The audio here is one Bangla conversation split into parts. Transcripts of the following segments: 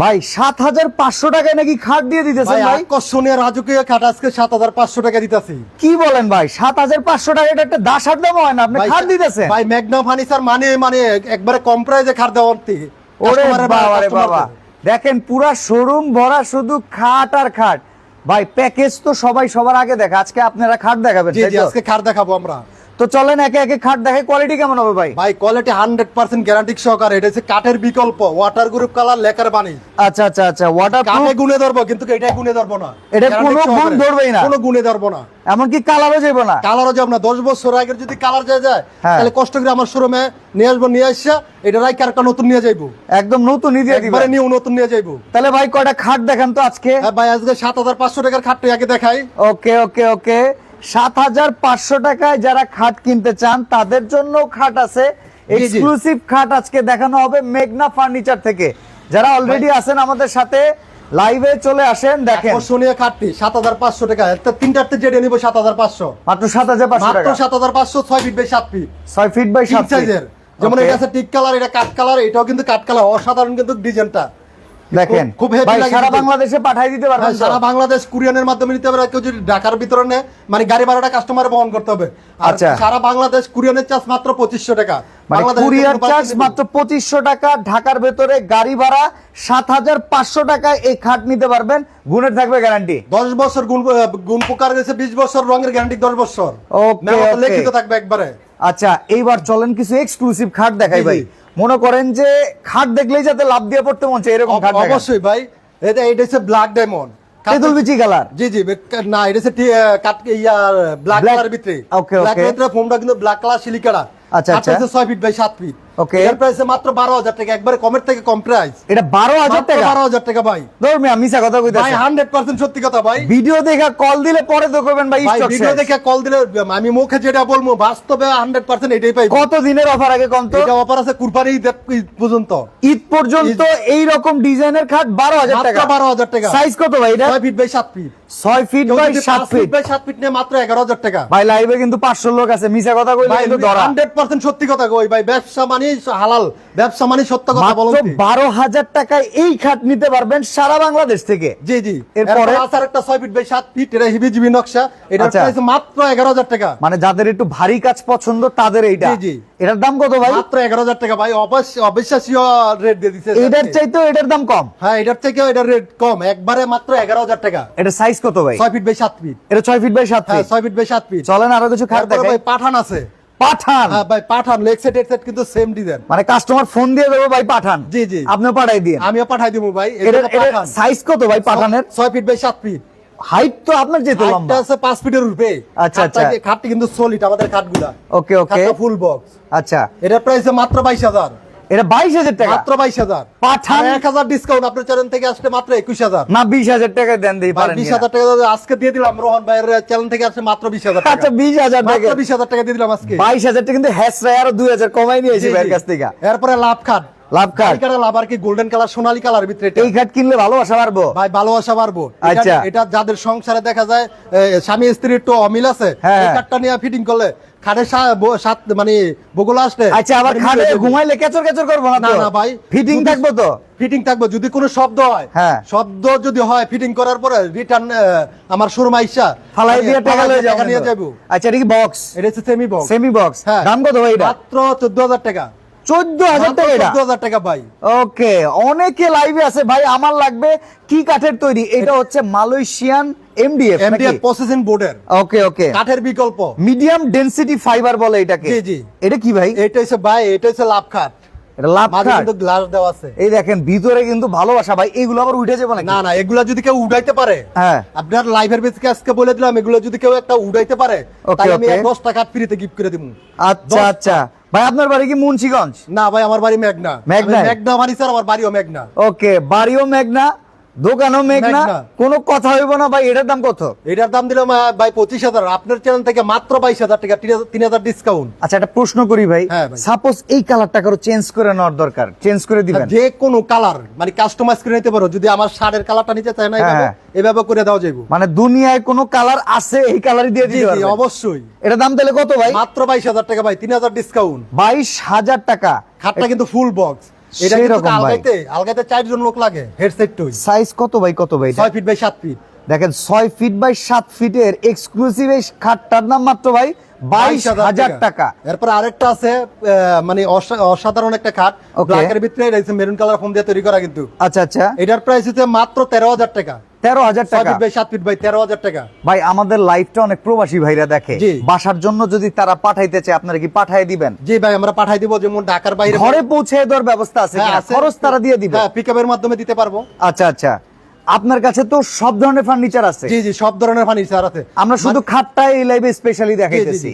ভাই ৭৫০০ টাকায় নাকি খাট দিয়ে দিতেছেন ভাই? আকর্ষণীয় রাজকীয় খাট আজকে ৭৫০০ টাকা দিতেছি। কি বলেন ভাই, ৭৫০০ টাকা? এটা একটা দাসার দাম হয় না, আপনি খাট দিতেছেন ভাই। মেঘনা ফার্নিচার মানে একবারে কম প্রাইসে খাট দেওয়ার থেকে। ওরে বাবা রে বাবা, দেখেন পুরা শোরুম ভরা শুধু খাট আর খাট। ভাই প্যাকেজ তো সবাই সবার আগে দেখে, আজকে আপনারা খাট দেখাবেন? জি জি, আজকে খাট দেখাবো আমরা। তো চলেন একে একে খাট দেখে। কোয়ালিটি কেমন হবে ভাই? ভাই কোয়ালিটি 100% গ্যারান্টি সহকারে। এটা হচ্ছে কাঠের বিকল্প, ওয়াটার গ্রুপ কালার লেকার বানি। আচ্ছা আচ্ছা আচ্ছা, ওয়াটার কাঠে গুনে ধরবো কিন্তু এটা গুনে ধরবো না। এটা কোনো গুণ ধরবেই না, কোনো গুনে ধরবো না। এমনকি কালারও যাবে না। কালারও যাবে না। 10 বছর আগের যদি কালার যায় তাহলে কষ্ট করে আমার শোরুমে নিয়ে আসবো, নিয়ে আসা এটা রাইকে আরেকটা নতুন নিয়ে যাইবো। একদম নতুনই দিয়ে দিবেন? একবারে নিউ নতুন নিয়ে যাইবো। তাহলে ভাই কয়টা খাট দেখান তো আজকে। হ্যাঁ ভাই, আজকে ৭৫০০ টাকার খাটটা আগে দেখাই। ওকে ওকে ওকে, ৭৫০০ টাকায় যারা খাট কিনতে চান তাদের জন্য খাট আছে, এক্সক্লুসিভ খাট আজকে দেখানো হবে মেঘনা ফার্নিচার থেকে। যারা অলরেডি আছেন আমাদের সাথে লাইভে চলে আসেন, দেখেন আকর্ষণীয় খাটটি ৭৫০০ টাকা। একটা তিনটাতে যেটা নিব ৭৫০০, মাত্র ৭৫০০ টাকা। মাত্র ৭৫০০, 6 feet by 7 feet, 6 feet by 7 সাইজের। যেমন এটা আছে টিক কালার, এটা কাট কালার, এটাও কিন্তু কাট কালার। অসাধারণ কিন্তু ডিজাইনটা দেখেন। খুব হেভি ভাই লাগে। সারা বাংলাদেশে পাঠিয়ে দিতে পারবেন? সারা বাংলাদেশ কুরিয়ানের মাধ্যমে নিতে পারবে। কেউ যদি ঢাকার ভিতরে নেয় মানে গাড়ি ভাড়াটা কাস্টমার বহন করতে হবে। আর সারা বাংলাদেশ কুরিয়ানের চার্জ মাত্র ২৫০০ টাকা। কুরিয়ার চার্জ মাত্র ২৫০০ টাকা। ঢাকার ভেতরে গাড়ি ভাড়া ৭৫০০ টাকায় এই খাট নিতে পারবেন। গুণের থাকবে গ্যারান্টি 10 বছর, গুণ পোকার গেছে 20 বছর, রঙের গ্যারান্টি 10 বছর। ওকে, লিখিত থাকবে একবারে। আচ্ছা এইবার চলেন কিছু এক্সক্লুসিভ খাট দেখাই ভাই। মনে করেন যে খাট দেখলেই যাতে লাভ দিয়ে পড়তে মন চায় এরকম খাট দেখান। অবশ্যই ভাই। এটা হচ্ছে ব্ল্যাক ডায়মন্ড, তেঁতুল বিচি কালার। জি জি, না এটা হচ্ছে কাট ব্ল্যাক কালার ভিতরে। ওকে ব্ল্যাক ভিতরে ফোমটা কিন্তু ব্ল্যাক কালার সিলিকারা। আচ্ছা আচ্ছা, 6 ফিট বাই 7 ফিট। ওকে, এর প্রাইস মাত্র ১২০০০ টাকা, একবারে কমের থেকে কম প্রাইস। এটা ১২০০০ টাকা? ১২০০০ টাকা ভাই। ধর্মে আমি মিছা কথা কইতাছি ভাই, 100% সত্যি কথা ভাই। ভিডিও দেখে কল দিলে পরে তো করবেন ভাই স্টক শেষ। ভিডিও দেখে কল দিলে আমি মুখে যেটা বলবো বাস্তবে 100% এটাই পাই। কত দিনের অফার আগে কম তো? এটা অফার আছে কুরবানি ঈদ পর্যন্ত। ঈদ পর্যন্ত এই রকম ডিজাইনের খাট ১২০০০ টাকা। মাত্র ১২০০০ টাকা। সাইজ কত ভাই এটা? 6 feet by 7 feet. 6 feet by 7 feet by 7 feet নিয়ে মাত্র ১১০০০ টাকা। ভাই লাইভে কিন্তু ৫০০ লোক আছে, মিছা কথা কইলে কিন্তু ধরা। 100% সত্যি কথা কই ভাই। ব্যবসা মানে হালাল, ব্যবসা মানে সত্য কথা বলুন। মাত্র ১২০০০ টাকায় এই খাট নিতে পারবেন সারা বাংলাদেশ থেকে। জি জি। এরপরে আছে একটা 6 ফিট বাই 7 ফিট, এটা হিবিজিবি নকশা। এটার প্রাইস মাত্র ১১০০০ টাকা। মানে যাদের একটু ভারী কাজ পছন্দ তাদের এইটা। জি জি। এটার দাম কত ভাই? মাত্র ১১০০০ টাকা ভাই। অবিশ্বাস্য রেট দিয়ে দিয়েছে। এটার চাইতেও এটার দাম কম? হ্যাঁ, এটার থেকেও এটার রেট কম, একবারে মাত্র ১১০০০ টাকা। এটা সাইজ কত ভাই? 6 ফিট বাই 7 ফিট। এটা 6 ফিট বাই 7 হ্যাঁ, ফিট। 6 feet by 7 fit. চলেন আরো কিছু খাট দেখাই। ভাই পাঠান আছে। পাঠান? হ্যাঁ ভাই, পাঠান লেগ সেট এর সেট কিন্তু সেম ডিজাইন। মানে কাস্টমার ফোন দিয়ে দেবো ভাই পাঠান? জি জি। আপনিও পাঠাই দিন। আমিও পাঠাই দিব ভাই। এটা সাইজ কত ভাই পাঠানের? 6 ফিট বাই 7 ফিট। হাইট তো আপনার যেতে লম্বা। এটা আছে 5 ফিটের উপরে। আচ্ছা আচ্ছা। খাটটি কিন্তু সলিড আমাদের খাটগুলা। ওকে ওকে, ফুল বক্স। আচ্ছা, এটার প্রাইস মাত্র ২২০০০। এটা ২২০০০ টাকা? মাত্র ২২০০০। পাঠান ১০০০ ডিসকাউন্ট আপনার চ্যানেল থেকে আসলে মাত্র ২১০০০। না ২০০০০ টাকা দেন দিই পারেন? ২০০০০ টাকা আজকে দিয়ে দিলাম। রোহন ভাইয়ের চ্যানেল থেকে আসলে মাত্র ২০০০০ টাকা। আচ্ছা ২০০০০ টাকা। মাত্র ২০০০০ টাকা দিয়ে দিলাম আজকে। ২২০০০ টাকা কিন্তু হ্যাসরাই আরো ২০০০ কমাই নিয়েছি ভাইয়ের কাছ থেকে। এরপরে লাভ খাট। লাভ খাট? লাভ আর কি গোল্ডেন কালার, সোনালী কালার ভিতরে। এই খাট কিনলে ভালোবাসা পারবো ভাই, ভালোবাসা পারবো। আচ্ছা। এটা যাদের সংসারে দেখা যায় স্বামী স্ত্রীর একটু অমিল আছে, এই কাঠটা নিয়ে ফিটিং করলে খাটের সাথে মানে বগুলা আসলে। আচ্ছা, আবার খাটে ঘুমাইলে কেচর কেচর করবো না তো? না ভাই, ফিটিং থাকবো তো? ফিটিং থাকবে। যদি কোনো শব্দ হয়, হ্যাঁ, শব্দ যদি হয় ফিটিং করার পরে রিটার্ন আমার শোরুম আইসা ফালাই দিয়ে টাকা নিয়ে যাবো। আচ্ছা, এটা কি বক্স? এটা হচ্ছে সেমি বক্স। Semi box. দাম কত ভাই এটা? মাত্র ১৪০০০ টাকা। ১৪০০০ টাকা? ১৪০০০ টাকা ভাই। ওকে, অনেকে লাইভে আছে ভাই আমার লাগবে। কি কাঠের তৈরি? এটা হচ্ছে মালয়েশিয়ান এমডিএফ প্রসেসিং বোর্ডের। ওকে ওকে, কাঠের বিকল্প, মিডিয়াম ডেনসিটি ফাইবার বলে এটাকে। জি জি। এটা কি ভাই? এটা হচ্ছে ভাই, এটা হচ্ছে লাভ খাট। এটা লাভ খাট কিন্তু গ্লাস দেওয়া আছে। এই দেখেন ভিতরে কিন্তু ভালোবাসা ভাই। এগুলো আবার উঠে যাবে নাকি? না না, এগুলা যদি কেউ উড়াইতে পারে, হ্যাঁ, আপনার লাইভের বেসিকে আজকে বলে দিলাম, এগুলো যদি কেউ একটা উড়াইতে পারে তাহলে আমি ১০ টাকা ফ্রিতে গিফট করে দিব। আচ্ছা আচ্ছা ভাই, আপনার বাড়ি কি মুন্সিগঞ্জ? না ভাই, আমার বাড়ি মেঘনা। মেঘনা বাড়ি স্যার, আমার বাড়িও মেঘনা। ওকে, বাড়িও মেঘনা, দোকানও মেঘনা, কোনো কথা হইব না ভাই। এটার দাম কত? এটার দাম দিলাম ভাই ২৫০০০। আপনার চ্যানেল থেকে মাত্র ২২০০০ টাকা, ৩০০০ ডিসকাউন্ট। আচ্ছা, একটা প্রশ্ন করি ভাই। সাপোজ এই কালারটা কারো চেঞ্জ করে নেওয়ার দরকার, চেঞ্জ করে দিবেন? যে কোনো কালার মানে কাস্টমাইজ করে নিতে পারো। যদি আমার শার্টের কালারটা নিতে চায় না, এভাবে করে দেওয়া যাবে। মানে দুনিয়ায় কোনো কালার আছে এই কালারই দিয়ে দিতে পারবেন? অবশ্যই। এটার দাম তাহলে কত ভাই? মাত্র ২২০০০ টাকা ভাই, ৩০০০ ডিসকাউন্ট। ২২০০০ টাকা। খাটটা কিন্তু ফুল বক্স। এটা কিন্তু সেরকম ভাই। আলগাইতে 4 জন লোক লাগে হেডসেট টুই। সাইজ কত ভাই, কত ভাই? 6 ফিট বাই 7 ফিট। দেখেন 6 ফিট বাই 7 ফিটের এক্সক্লুসিভ এই খাটটার দাম মাত্র ভাই 22,000 টাকা। এরপর আরেকটা আছে মানে অসাধারণ একটা খাট, Okay. ব্ল্যাকের ভিতরে এটা মেরুন কালার ফোম দিয়ে তৈরি করা কিন্তু। আচ্ছা আচ্ছা, এটার প্রাইস হচ্ছে মাত্র 13,000 টাকা। 13,000 6 টাকা। ফিট বাই 7 ফিট বাই 13,000 টাকা। ভাই আমাদের লাইভটা অনেক প্রবাসী ভাইরা দেখে, জি। বাসার জন্য যদি তারা পাঠাইতে চায় আপনারা কি পাঠিয়ে দিবেন? জি ভাই, আমরা পাঠাই দিব, যেমন ঢাকার বাইরে ঘরে পৌঁছে দেওয়ার ব্যবস্থা আছে হ্যাঁ, কিনা? আছে। খরচ তারা দিয়ে দিবে? হ্যাঁ, পিকআপের মাধ্যমে দিতে পারবো। আচ্ছা আচ্ছা, আপনার কাছে তো সব ধরনের ফার্নিচার আছে। জি জি, সব ধরনের ফার্নিচার আছে। আমরা শুধু খাটটাই এই লাইভে স্পেশালি দেখাইতেছি। জি।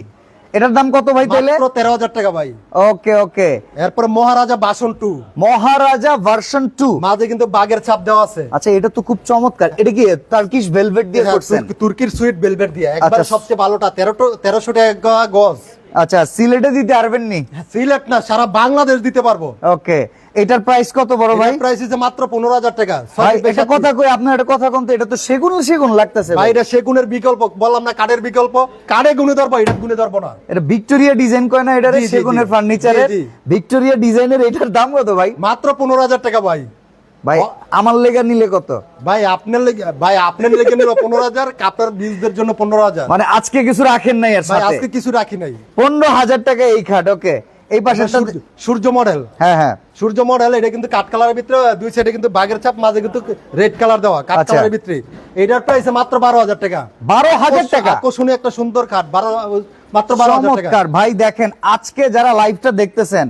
এটার দাম কত ভাই তাইলে? মাত্র 13,000 টাকা ভাই। ওকে ওকে, এরপর মহারাজা বাসন 2, মহারাজা ভার্সন 2। মাঝে কিন্তু বাগের ছাপ দেওয়া আছে। আচ্ছা, এটা তো খুব চমৎকার। এটা কি টার্কিশ ভেলভেট দিয়ে হ্যাঁ, করছেন? তুর্কির সুইট ভেলভেট দিয়ে, একবার আচ্ছা। সবচেয়ে ভালোটা 1300 টাকা গজ। আচ্ছা, সিলেটে দিতে পারবেন নি? সিলেট না, সারা বাংলাদেশ দিতে পারবো। ওকে, এটার প্রাইস কত বড় ভাই? প্রাইস হচ্ছে মাত্র 15,000 টাকা। ভাই এটা কথা কই, আপনার এটা কথা কোন তো, এটা তো সেগুন সেগুন লাগতেছে ভাই, এটা সেগুনের বিকল্প, বললাম না কাঠের বিকল্প। কাঠে গুনে ধরবো, এটা গুনে ধরবো না। এটা ভিক্টোরিয়া ডিজাইন কয় না এটারে? জি, জি, সেগুনের জি। ফার্নিচারের জি, জি। ভিক্টোরিয়া ডিজাইনের এটার দাম কত ভাই? মাত্র 15,000 টাকা ভাই। ভাই আমার লেগা নিলে কত? ভাই আপনার লেগে নিল 15,000, আপনার বিজদের জন্য 15,000। মানে আজকে কিছু রাখেন নাই এর ভাই সাথে? আজকে কিছু রাখি নাই। 15,000 টাকা এই খাট। ওকে, এই পাশে সূর্য মডেল। হ্যাঁ হ্যাঁ, সূর্য মডেল, এটা কিন্তু কাঠ কালারের ভিতরে, দুই সাইডে কিন্তু বাগের ছাপ, মাঝে কিন্তু রেড কালার দেওয়া, কাঠ আচ্ছা। কালারের ভিতরে। এটার প্রাইস মাত্র 12,000 টাকা। 12,000 টাকা। আকর্ষণীয় একটা সুন্দর কাঠ, মাত্র 12,000 টাকা। চমৎকার ভাই। দেখেন আজকে যারা লাইভটা দেখতেছেন,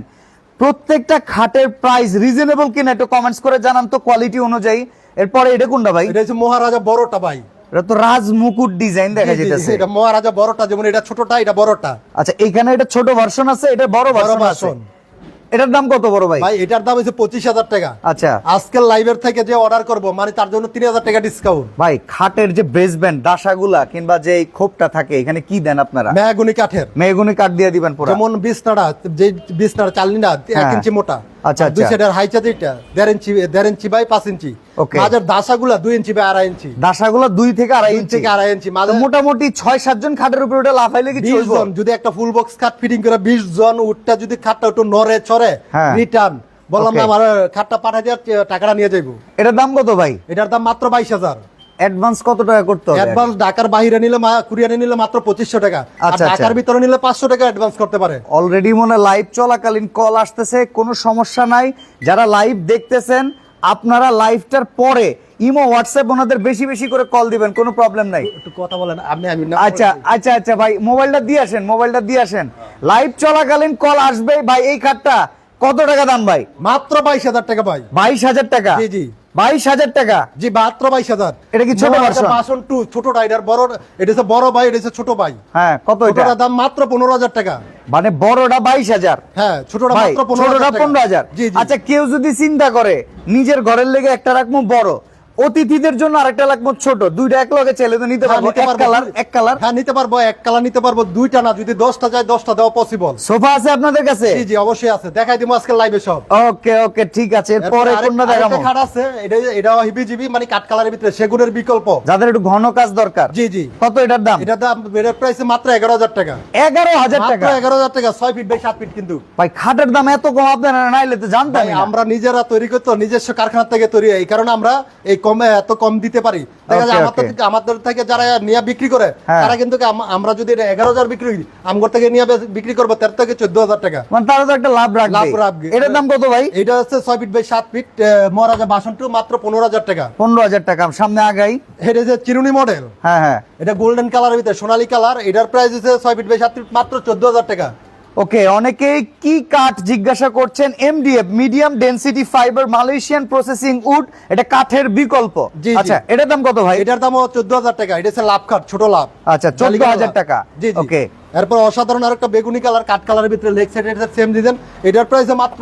প্রত্যেকটা খাটের প্রাইস রিজনেবল কিনা একটু কমেন্টস করে জানান তো কোয়ালিটি অনুযায়ী। এরপরে এটা কোনটা ভাই? এটা হচ্ছে মহারাজা বড়টা ভাই। এটা তো রাজ মুকুট ডিজাইন দেখা জি, জি, যাইতেছে। এটা মহারাজা বড়টা, যেমন এটা ছোটটা, এটা বড়টা। আচ্ছা, এখানে এটা ছোট ভার্সন আছে, এটা বড় ভার্সন আছে। ভার্সন। এটার দাম কত বড় ভাই? ভাই এটার দাম হচ্ছে 25,000 টাকা। আচ্ছা আজকের লাইভের থেকে যে অর্ডার করব, মানে তার জন্য 3,000 টাকা ডিসকাউন্ট। ভাই, খাটের যে বেসব্যান্ড দাসাগুলা কিংবা যে এই খোপটা থাকে, এখানে কি দেন আপনারা? মেহগনি কাঠের, মেহগনি কাঠ দিয়ে দিবেন পুরো? যেমন বিছনাটা, যে বিছনার চালনিটা 1 হ্যাঁ। ইঞ্চি মোটা। আচ্ছা, দুই আচ্ছা। সাইডের হাইচা যেটা 1.5 ইঞ্চি বাই 5 ইঞ্চি। Okay. মাঝের দাসাগুলা 2 ইঞ্চি বাই 2.5 ইঞ্চি। দাসাগুলা 2 থেকে 2.5 2 ইঞ্চি। থেকে 2.5 ইঞ্চি। তো মাঝে মোটামুটি 6-7 জন খাটের উপরে ওটা লাফাইলে কি 20 চলবে? জন, যদি একটা ফুল বক্স খাট ফিটিং করে 20 জন উঠটা যদি খাটটা একটু নড়ে চড়ে, হ্যাঁ। রিটার্ন বললাম না, Okay. আমার খাটটা পাঠাই দিয়ে টাকাটা নিয়ে যাইবো। এটার দাম কত ভাই? এটার দাম মাত্র 22,000। অ্যাডভান্স কত টাকা করতে হবে? অ্যাডভান্স ঢাকার বাইরে নিলে, কুরিয়ারে নিলে মাত্র 2500 টাকা। আর আচ্ছা, ঢাকার আচ্ছা। ভিতরে নিলে 500 টাকা অ্যাডভান্স করতে পারে। অলরেডি মনে লাইভ চলাকালীন কল আসতেছে, কোনো সমস্যা নাই। যারা লাইভ দেখতেছেন আপনারা লাইভটার পরে ইমো হোয়াটসঅ্যাপ ওনাদের বেশি বেশি করে কল দিবেন, কোনো প্রবলেম নাই। একটু কথা বলেন আপনি, আমি না। আচ্ছা আচ্ছা আচ্ছা ভাই, মোবাইলটা দিয়ে আসেন, মোবাইলটা দিয়ে আসেন। লাইভ চলাকালীন কল আসবে ভাই। এই খাটটা কত টাকা দাম ভাই? মাত্র 22,000 টাকা ভাই। 22,000 টাকা? জি, জি। 22,000 টাকা? জি, মাত্র 22,000। এটা কি ছোট ভার্সন? ভার্সন 2 ছোটটা, এটার বড়, এটা হচ্ছে বড় ভাই, এটা হচ্ছে ছোট ভাই। হ্যাঁ, কত এটা? ছোটটার দাম মাত্র 15,000 টাকা। মানে বড়টা 22,000? হ্যাঁ, ছোটটা ভাই মাত্র ছোটটা 15,000 15,000? জি, জি। আচ্ছা, কেউ যদি চিন্তা করে নিজের ঘরের লেগে একটা রাখবো বড়, অতিথিদের জন্য আরেকটা রাখবো ছোট, দুইটা এক লগে চাইলে তো নিতে হ্যাঁ, পারবো? নিতে এক পারবো। কালার এক কালার? হ্যাঁ, নিতে পারবো, এক কালার নিতে পারবো, দুইটা না, যদি 10টা যায় 10টা দেওয়া পসিবল। সোফা আছে আপনাদের কাছে? জি জি, অবশ্যই আছে, দেখাই দিব আজকে লাইভে সব। ওকে ওকে, ঠিক আছে। এরপরে এরপর কোনটা আরেকটা দেখাবো? খাট আছে, এটাও হিবিজিবি, মানে কাঠ কালারের ভিতরে, সেগুনের বিকল্প। যাদের একটু ঘন কাজ দরকার। জি জি। কত এটার দাম? এটার দাম, এটার প্রাইস মাত্র 11,000 টাকা। 11,000 মাত্র টাকা? 11,000 টাকা, 6 ফিট বাই 7 ফিট কিন্তু। ভাই খাটের দাম এত কম আপনারা নাইলে তো জানতাম ভাই, আমরা নিজেরা তৈরি করতে, নিজস্ব কারখানা থেকে তৈরি, এই কারণে আমরা এই কমে এত কম দিতে পারি। দেখা যায় Okay, আমাদের থেকে যারা নিয়ে বিক্রি করে, হ্যাঁ। তারা কিন্তু আমরা যদি 11,000 বিক্রি করি, আমগর থেকে নিয়ে বিক্রি করবো তার থেকে 14,000 টাকা মানে তারা তো একটা লাভ লাভ রাখবে। রাখবে। এটার দাম কত ভাই? এটা হচ্ছে 6 ফিট বাই 7 ফিট মহারাজা বাসন 2, মাত্র 15,000 টাকা। 15,000 টাকা। সামনে আগাই। এটা হচ্ছে চিরুনি মডেল। হ্যাঁ হ্যাঁ, এটা গোল্ডেন কালারের ভিতরে সোনালী কালার। এটার প্রাইস হচ্ছে 6 ফিট বাই 7 ফিট, মাত্র 14,000 টাকা। ওকে। অনেকেই কি কাঠ জিজ্ঞাসা করছেন? MDF, medium density fibre Malaysian processing would, এটা কাঠের বিকল্প। জি, জি। আচ্ছা, এটার দাম কত ভাই? এটার দামও 14,000 টাকা। এটা হচ্ছে লাভ কাঠ, ছোট লাভ। আচ্ছা, 14,000 টাকা। জি জি। ওকে। এরপর অসাধারণ আরেকটা বেগুনি কালার, কাঠ কালারের ভিতরে লেগ সাইড, এটা সেম ডিজাইন। এটার প্রাইস মাত্র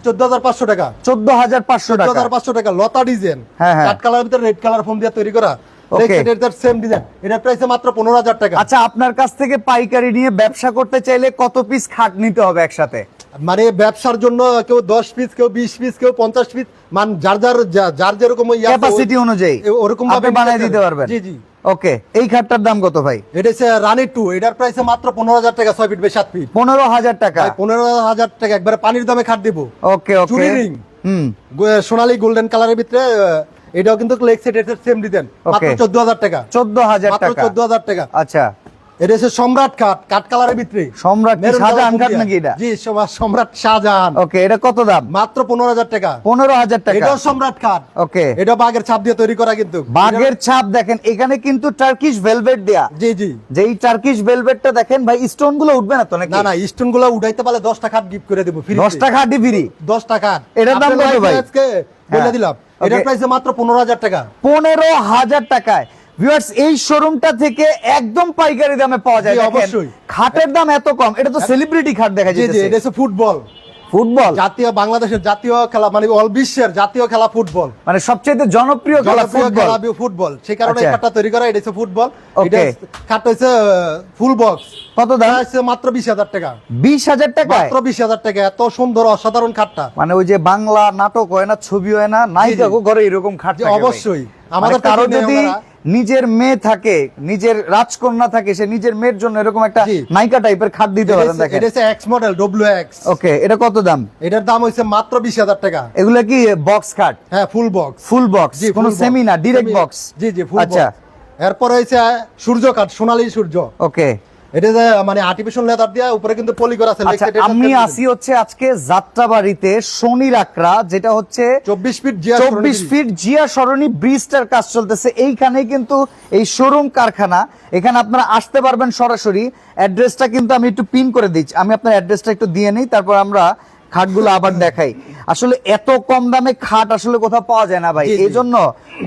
14,500 টাকা। 14,500 টাকা? 14,500 টাকা, লতা ডিজাইন, হ্যাঁ, হ্যাঁ। কাঠ কালারের ভিতরে রেড কালার ফোম দিয়ে তৈরি করা। Okay. এটার সেম ডিজাইন। এটার প্রাইস মাত্র 15,000 টাকা। আচ্ছা, আপনার কাছ থেকে পাইকারি নিয়ে ব্যবসা করতে চাইলে কত পিস খাট নিতে হবে একসাথে? মানে ব্যবসার জন্য কেউ 10 পিস, কেউ 20 পিস, কেউ 50 পিস, মানে যার যেরকম ক্যাপাসিটি অনুযায়ী ওরকম আপনি বানিয়ে দিতে পারবেন। জি জি। ওকে। এই খাটটার দাম কত ভাই? এটা হচ্ছে রানী 2। এটার প্রাইস মাত্র 15,000 টাকা, 6 ফিট বাই 7 ফিট। 15,000 টাকা? 15,000 টাকা, একবারে পানির দামে খাট দিব। ওকে ওকে। চুরি রিং, সোনালী গোল্ডেন কালারের ভিতরে এটাও কিন্তু লেগ সেট এর সেম ডিজাইন মাত্র 14000 টাকা 14000 মাত্র টাকা 14000 টাকা আচ্ছা এটা হচ্ছে সম্রাট কাঠ কালারের ভিতরে সম্রাট কি শাহজাহান কাঠ নাকি এটা জি সম্রাট শাহজাহান ওকে এটা কত দাম মাত্র 15000 টাকা 15000 টাকা এটাও সম্রাট কাঠ ওকে এটা বাঘের ছাপ দিয়ে তৈরি করা কিন্তু বাঘের ছাপ দেখেন এখানে কিন্তু টার্কিশ ভেলভেট দেয়া জি জি যেই টার্কিশ ভেলভেটটা দেখেন ভাই স্টোন গুলো উঠবে না তো নাকি না স্টোন গুলো উঠাইতে পারলে 10 টাকা গিফট করে দেব ফ্রি 10 টাকা হাডি ফ্রি 10 টাকা এটার দাম কত ভাই আজকে বলে হ্যাঁ। দিলাম এটার প্রাইস মাত্র 15000 টাকা 15000 টাকায় ভিউয়ার্স এই শোরুমটা থেকে একদম পাইকারি দামে পাওয়া যায় জি, দেখেন অবশ্যই। খাটের দাম এত কম এটা তো সেলিব্রিটি খাট দেখা জি জি যাচ্ছে এটা হচ্ছে ফুটবল ফুটবল জাতীয় বাংলাদেশের জাতীয় খেলা মানে অল বিশ্বের জাতীয় খেলা ফুটবল মানে সবচেয়ে জনপ্রিয় খেলা জনপ্রিয় ফুটবল খেলা ফুটবল সেই কারণে এই আচ্ছা। কাঠটা তৈরি করা এটা হচ্ছে ফুটবল Okay. এটা কাঠ হচ্ছে ফুল বক্স কত দাম হচ্ছে মাত্র 20000 টাকা 20000 টাকায় মাত্র 20000 টাকা এত সুন্দর অসাধারণ খাটটা মানে ওই যে বাংলা নাটক হয় না ছবি হয় না নায়িকা ঘরে এরকম খাট জি, থাকে ভাই। অবশ্যই। মানে আমাদের কারো কাছে নেই যদি আমরা। নিজের মেয়ে থাকে নিজের রাজকন্যা থাকে সে নিজের মেয়ের জন্য এরকম একটা জি। নায়িকা টাইপের খাট দিতে পারেন দেখেন এটা হচ্ছে এক্স মডেল WX ওকে এটা কত দাম এটার দাম হচ্ছে মাত্র 20000 টাকা এগুলা কি বক্স খাট হ্যাঁ ফুল বক্স ফুল বক্স জি, কোনো full box। সেমি না ডিরেক্ট বক্স জি জি ফুল আচ্ছা বক্স এরপর হচ্ছে সূর্য কাঠ সোনালী সূর্য ওকে এটা যে মানে আর্টিফিশিয়াল লেদার দিয়ে উপরে কিন্তু পলি করা আছে আচ্ছা আমি আসি হচ্ছে আজকে যাত্রাবাড়িতে শনি রাকরা যেটা হচ্ছে 24 ফিট জিয়া 24 ফিট জিয়া সরণি ব্রিজটার কাজ চলতেছে এইখানে কিন্তু এই শোরুম কারখানা এখানে আপনারা আসতে পারবেন সরাসরি অ্যাড্রেসটা কিন্তু আমি একটু পিন করে দিচ্ছি আমি আপনার অ্যাড্রেসটা একটু দিয়ে নেই তারপর আমরা খাটগুলো আবার দেখাই আসলে এত কম দামে খাট আসলে কোথাও পাওয়া যায় না ভাই জি, জি। এই জন্য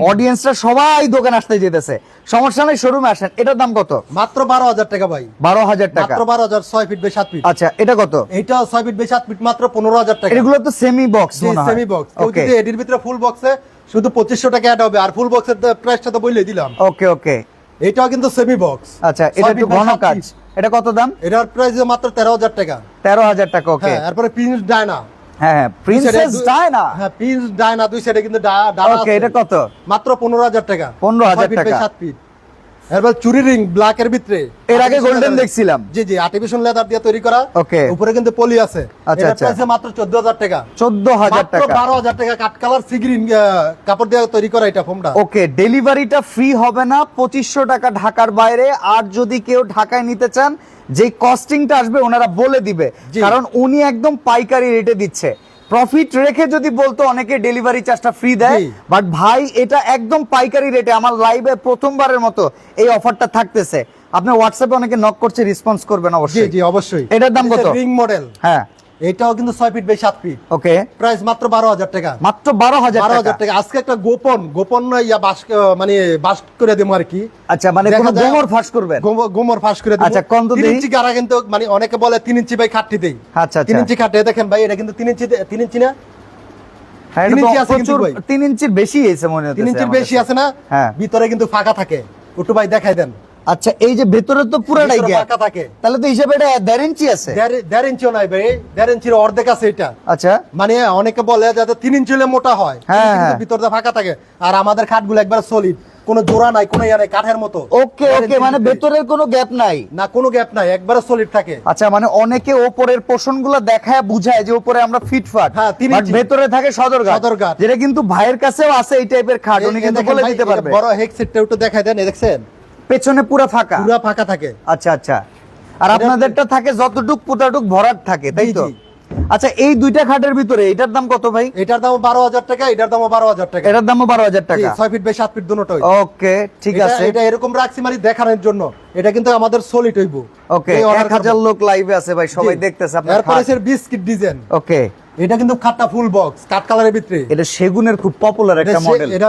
অডিয়েন্সরা সবাই দোকান আসতে যেতেছে সমস্যা নেই শোরুমে আসেন এটার দাম কত মাত্র 12000 টাকা ভাই 12000 টাকা মাত্র 12000 6 ফিট বাই 7 ফিট আচ্ছা এটা কত এইটা 6 ফিট বাই 7 ফিট মাত্র 15000 টাকা এগুলো তো সেমি বক্স জি মনে হয় সেমি বক্স কেউ ওকে যদি এডির ভিতরে ফুল বক্সে শুধু 2500 টাকা অ্যাড হবে আর ফুল বক্সের প্রাইসটা তো বলেই দিলাম ওকে ওকে এটাও কিন্তু সেমি বক্স আচ্ছা এটা একটু ঘন কাজ এটা কত দাম এটার প্রাইস মাত্র 13000 টাকা 13000 টাকা ওকে হ্যাঁ এরপরে প্রিন্স ডায়না হ্যাঁ প্রিন্সেস ডায়না হ্যাঁ প্রিন্স ডায়না দুই সাইডে কিন্তু ডানা ওকে আছে। এটা কত মাত্র 15000 টাকা 15,000 6 ফিট বাই টাকা। 7 ফিট এরপর চুরি রিং ব্ল্যাক এর ভিতরে এর আগে গোল্ডেন দেখছিলাম জি জি আর্টিফিশিয়াল লেদার দিয়ে তৈরি করা Okay. উপরে কিন্তু পলি আছে আচ্ছা, এটার আচ্ছা। প্রাইস মাত্র 14000 টাকা 14000 মাত্র টাকা 12000 টাকা কাট কালার সি গ্রিন কাপড় দিয়ে তৈরি করা এটা ফোমটা ওকে ডেলিভারিটা ফ্রি হবে না 2500 টাকা ঢাকার বাইরে আর যদি কেউ ঢাকায় নিতে চান যে কস্টিংটা আসবে ওনারা বলে দিবে জি। কারণ উনি একদম পাইকারি রেটে দিচ্ছে প্রফিট রেখে যদি বলতো অনেকে ডেলিভারি চার্জটা ফ্রি দেয় জি। বাট ভাই এটা একদম পাইকারি রেটে আমার লাইভে প্রথমবারের মতো এই অফারটা থাকতেছে আপনি হোয়াটসঅ্যাপে অনেকে নক করছে রেসপন্স করবেন জি অবশ্যই জি অবশ্যই এটার দাম কত? রিং মডেল হ্যাঁ এটাও কিন্তু 6 feet by 7 feet okay price মাত্র 12000 টাকা মাত্র 12000 12000 টাকা টাকা আজকে একটা গোপন ইয়া বাস মানে বাস করে দেবো আর কি আচ্ছা মানে দেখা কোনো যায়- গোমর ফাঁস করবেন গোমর ফাঁস করে দেবো আচ্ছা, কোন তো 3 দেই? ইঞ্চি গাড়া কিন্তু মানে অনেকে বলে 3 ইঞ্চি বাই খাটটি দেই আচ্ছা, আচ্ছা। 3 ইঞ্চি খাটে দেখেন ভাই এটা কিন্তু 3 ইঞ্চি না হ্যাঁ এটা 3 তো ইঞ্চি আছে কিন্তু প্রচুর ভাই। 3 ইঞ্চির বেশি হয়েছে মনে হচ্ছে 3 ইঞ্চির বেশি আছে না হ্যাঁ। ভিতরে কিন্তু ফাঁকা থাকে একটু ভাই দেখাই দেন আচ্ছা এই যে ভেতরে তো পুরাটাই ভিতরে গ্যাপ ফাঁকা থাকে তাহলে তো হিসাবে এটা 1.5 ইঞ্চি আছে 1.5 ইঞ্চিও নাই ভাই 1.5 ইঞ্চির অর্ধেক আছে এটা আচ্ছা মানে অনেকে বলে যাতে 3 ইঞ্চি হলে মোটা হয় হ্যাঁ, কিন্তু হ্যাঁ। ভিতরটা ফাঁকা থাকে আর আমাদের খাটগুলো একবার সলিড কোনো জোড়া নাই কোনো ইয়া নাই কাঠের মতো ওকে ওকে মানে ভেতরের কোনো গ্যাপ নাই না কোনো গ্যাপ নাই একবারে সলিড থাকে আচ্ছা মানে অনেকে ওপরের পোর্শনগুলো দেখায় বুঝায় যে উপরে আমরা ফিটফাট হ্যাঁ, 3 বাট ইঞ্চি। ভেতরে থাকে সদরঘাট সদরঘাট। যেটা কিন্তু ভাইয়ের কাছেও আছে এই টাইপের খাট উনি কিন্তু দেখেন বলে ভাই, দিতে এটা পারবে বড় হেডসেটটা একটু দেখাই দেন এই দেখছেন পেছনে পুরো ফাঁকা পুরো ফাঁকা থাকে আচ্ছা আচ্ছা আর আপনাদেরটা থাকে যতটুক পুতাটুক ভরাট থাকে তাই জি, তো জি। আচ্ছা এই দুইটা খাটের ভিতরে এটার দাম কত ভাই এটার দাম 12000 টাকা এটার দাম 12000 টাকা এটার দামও 12000 টাকা 6 ফিট বাই 7 ফিট দুটোই ওকে ঠিক আছে এটা এরকম রাখছি মানে দেখানোর জন্য এটা কিন্তু আমাদের সলিড হইব ওকে 1000 লোক লাইভে আছে ভাই সবাই দেখতেছে আপনার এরপরে খাট। এর বিস্কিট ডিজাইন ওকে এটা কিন্তু খাটটা ফুল বক্স কাঠ কালারের ভিতরে এটা সেগুনের খুব পপুলার একটা মডেল এটা